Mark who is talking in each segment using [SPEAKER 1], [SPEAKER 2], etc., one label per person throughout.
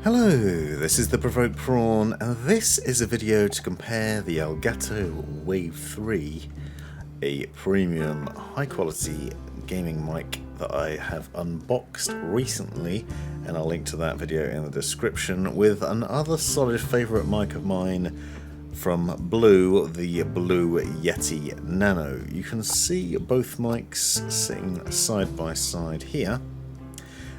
[SPEAKER 1] Hello, this is the Provoked Prawn, and this is a video to compare the Elgato Wave 3, a premium high-quality gaming mic that I have unboxed recently, and I'll link to that video in the description, with another solid favourite mic of mine from Blue, the Blue Yeti Nano. You can see both mics sitting side by side here.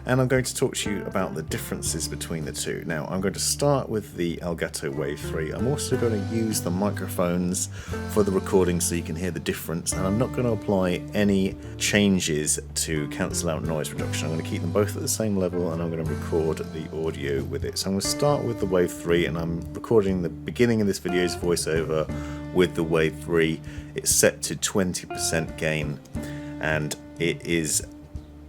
[SPEAKER 1] And I'm going to talk to you about the differences between the two. Now, I'm going to start with the Elgato Wave 3. I'm also going to use the microphones for the recording so you can hear the difference, and I'm not going to apply any changes to cancel out noise reduction. I'm going to keep them both at the same level, and I'm going to record the audio with it. So I'm going to start with the Wave 3, and I'm recording the beginning of this video's voiceover with the Wave 3. It's set to 20% gain, and it is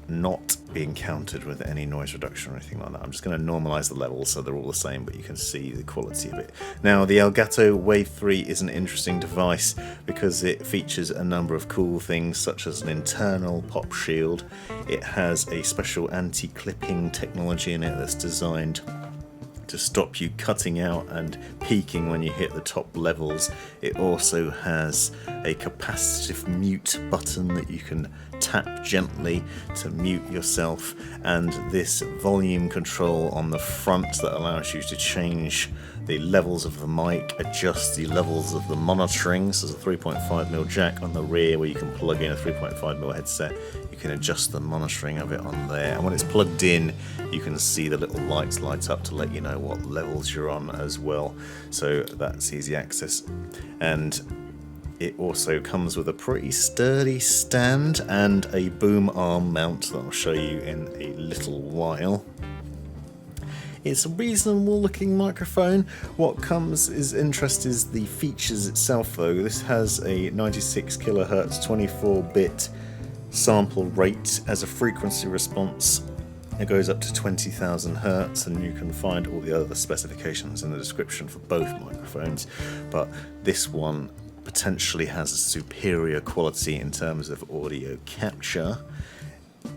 [SPEAKER 1] not being countered with any noise reduction or anything like that. I'm just going to normalize the levels so they're all the same, but you can see the quality of it. Now, the Elgato Wave 3 is an interesting device because it features a number of cool things, such as an internal pop shield. It has a special anti-clipping technology in it that's designed to stop you cutting out and peaking when you hit the top levels. It also has a capacitive mute button that you can tap gently to mute yourself, and this volume control on the front that allows you to change the levels of the mic, adjust the levels of the monitoring. So there's a 3.5mm jack on the rear where you can plug in a 3.5mm headset. You can adjust the monitoring of it on there, and when it's plugged in you can see the little lights light up to let you know what levels you're on as well, so that's easy access. And it also comes with a pretty sturdy stand and a boom arm mount that I'll show you in a little while. It's a reasonable looking microphone. What comes is interest is the features itself though. This has a 96 kHz 24-bit sample rate as a frequency response. It goes up to 20,000 Hz, and you can find all the other specifications in the description for both microphones, but this one potentially has a superior quality in terms of audio capture,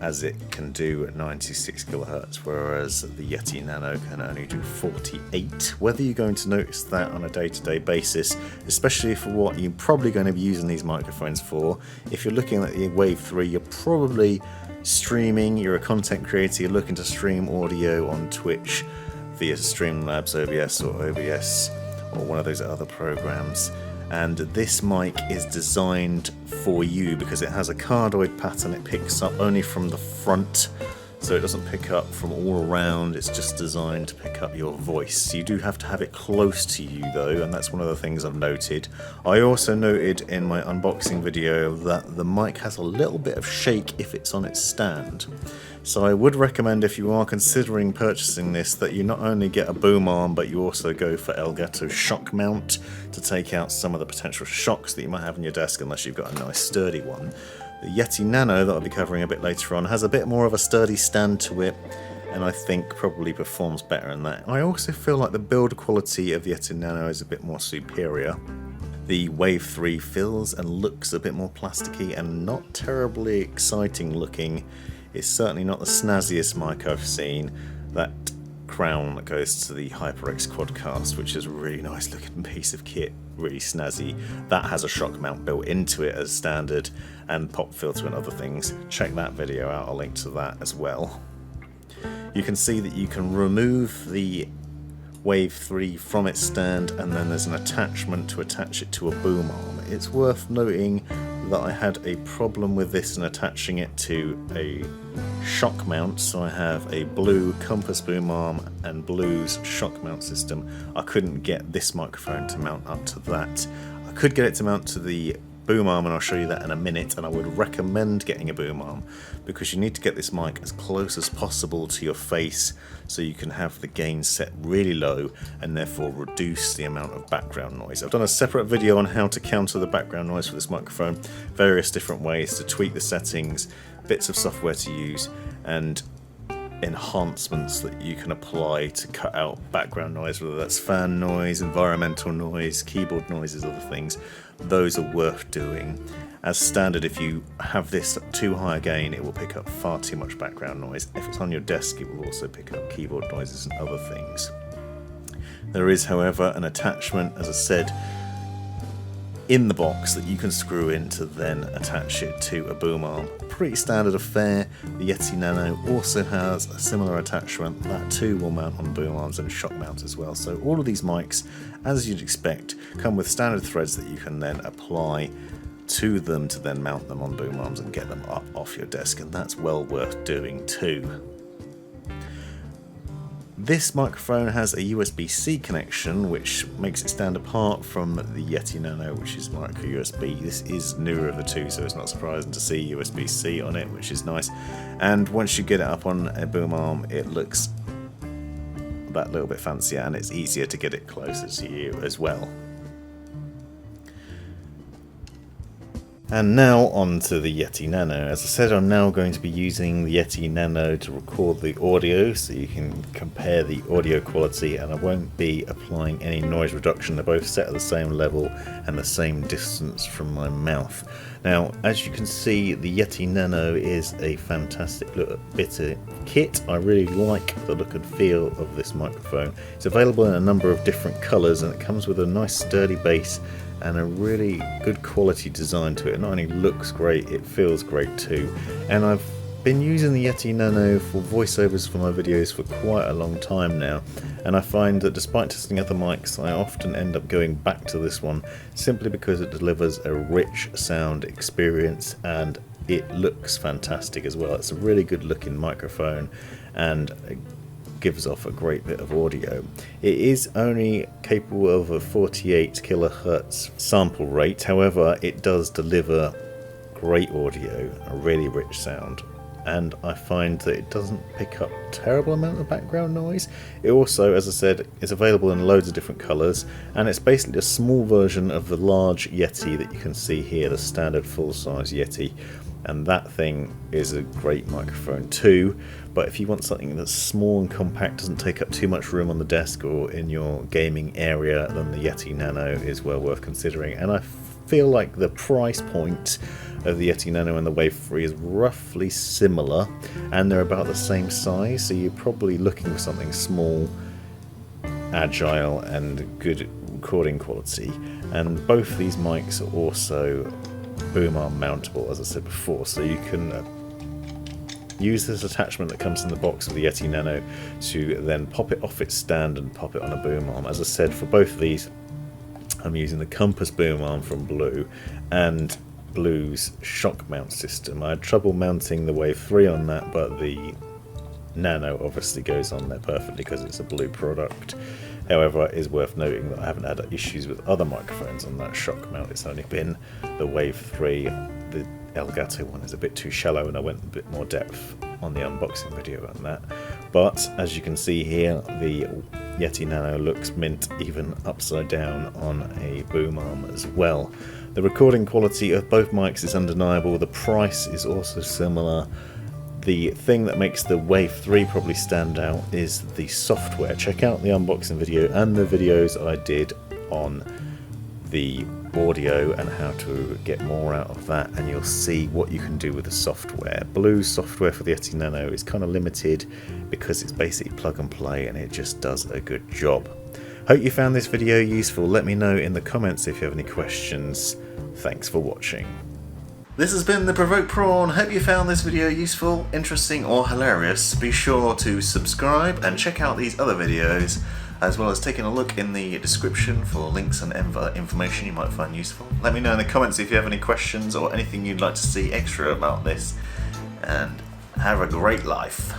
[SPEAKER 1] as it can do at 96 kHz, whereas the Yeti Nano can only do 48. Whether you're going to notice that on a day-to-day basis, especially for what you're probably going to be using these microphones for, if you're looking at the Wave 3, you're probably streaming, you're a content creator, you're looking to stream audio on Twitch via Streamlabs OBS or OBS or one of those other programs. And this mic is designed for you because it has a cardioid pattern. It picks up only from the front, so it doesn't pick up from all around. It's just designed to pick up your voice. You do have to have it close to you though, and that's one of the things I've noted. I also noted in my unboxing video that the mic has a little bit of shake if it's on its stand. So I would recommend, if you are considering purchasing this, that you not only get a boom arm, but you also go for Elgato shock mount to take out some of the potential shocks that you might have on your desk unless you've got a nice sturdy one. The Yeti Nano, that I'll be covering a bit later on, has a bit more of a sturdy stand to it, and I think probably performs better in that. I also feel like the build quality of the Yeti Nano is a bit more superior. The Wave 3 feels and looks a bit more plasticky and not terribly exciting looking. It's certainly not the snazziest mic I've seen. That crown that goes to the HyperX Quadcast, which is a really nice looking piece of kit, really snazzy, that has a shock mount built into it as standard, and pop filter and other things. Check that video out, I'll link to that as well. You can see that you can remove the Wave 3 from its stand, and then there's an attachment to attach it to a boom arm. It's worth noting that I had a problem with this and attaching it to a shock mount, so I have a Blue compass boom arm and Blue's shock mount system. I couldn't get this microphone to mount up to that. I could get it to mount to the boom arm, and I'll show you that in a minute, and I would recommend getting a boom arm because you need to get this mic as close as possible to your face so you can have the gain set really low and therefore reduce the amount of background noise. I've done a separate video on how to counter the background noise for this microphone, various different ways to tweak the settings, bits of software to use, and enhancements that you can apply to cut out background noise, whether that's fan noise, environmental noise, keyboard noises, other things. Those are worth doing. As standard, if you have this too high a gain, it will pick up far too much background noise. If it's on your desk, it will also pick up keyboard noises and other things. There is, however, an attachment, as I said, in the box that you can screw in to then attach it to a boom arm. Pretty standard affair. The Yeti Nano also has a similar attachment. That too will mount on boom arms and shock mount as well. So all of these mics, as you'd expect, come with standard threads that you can then apply to them to then mount them on boom arms and get them up off your desk, and that's well worth doing too. This microphone has a USB-C connection, which makes it stand apart from the Yeti Nano, which is micro USB. This is newer of the two, so it's not surprising to see USB-C on it, which is nice. And once you get it up on a boom arm, it looks that little bit fancier, and it's easier to get it closer to you as well. And now on to the Yeti Nano. As I said, I'm now going to be using the Yeti Nano to record the audio, so you can compare the audio quality, and I won't be applying any noise reduction. They're both set at the same level and the same distance from my mouth. Now, as you can see, the Yeti Nano is a fantastic little bit of kit. I really like the look and feel of this microphone. It's available in a number of different colours, and it comes with a nice sturdy base and a really good quality design to it. It not only looks great, it feels great too. And I've been using the Yeti Nano for voiceovers for my videos for quite a long time now, and I find that despite testing other mics, I often end up going back to this one simply because it delivers a rich sound experience and it looks fantastic as well. It's a really good looking microphone and gives off a great bit of audio. It is only capable of a 48 kilohertz sample rate, however it does deliver great audio, a really rich sound, and I find that it doesn't pick up a terrible amount of background noise. It also, as I said, is available in loads of different colours, and it's basically a small version of the large Yeti that you can see here, the standard full-size Yeti. And that thing is a great microphone too, but if you want something that's small and compact, doesn't take up too much room on the desk or in your gaming area, then the Yeti Nano is well worth considering. And I feel like the price point of the Yeti Nano and the Wave 3 is roughly similar, and they're about the same size, so you're probably looking for something small, agile and good recording quality. And both these mics are also boom arm mountable, as I said before, so you can use this attachment that comes in the box of the Yeti Nano to then pop it off its stand and pop it on a boom arm. As I said, for both of these I'm using the Compass boom arm from Blue and Blue's shock mount system. I had trouble mounting the Wave 3 on that, but the Nano obviously goes on there perfectly because it's a Blue product. However, it is worth noting that I haven't had issues with other microphones on that shock mount. It's only been the Wave 3. The Elgato one is a bit too shallow, and I went a bit more depth on the unboxing video on that. But as you can see here, the Yeti Nano looks mint even upside down on a boom arm as well. The recording quality of both mics is undeniable. The price is also similar. The thing that makes the Wave 3 probably stand out is the software. Check out the unboxing video and the videos I did on the audio and how to get more out of that, and you'll see what you can do with the software. Blue's software for the Yeti Nano is kind of limited because it's basically plug and play, and it just does a good job. Hope you found this video useful. Let me know in the comments if you have any questions. Thanks for watching. This has been the Provoked Prawn. Hope you found this video useful, interesting or hilarious. Be sure to subscribe and check out these other videos, as well as taking a look in the description for links and other information you might find useful. Let me know in the comments if you have any questions or anything you'd like to see extra about this, and have a great life.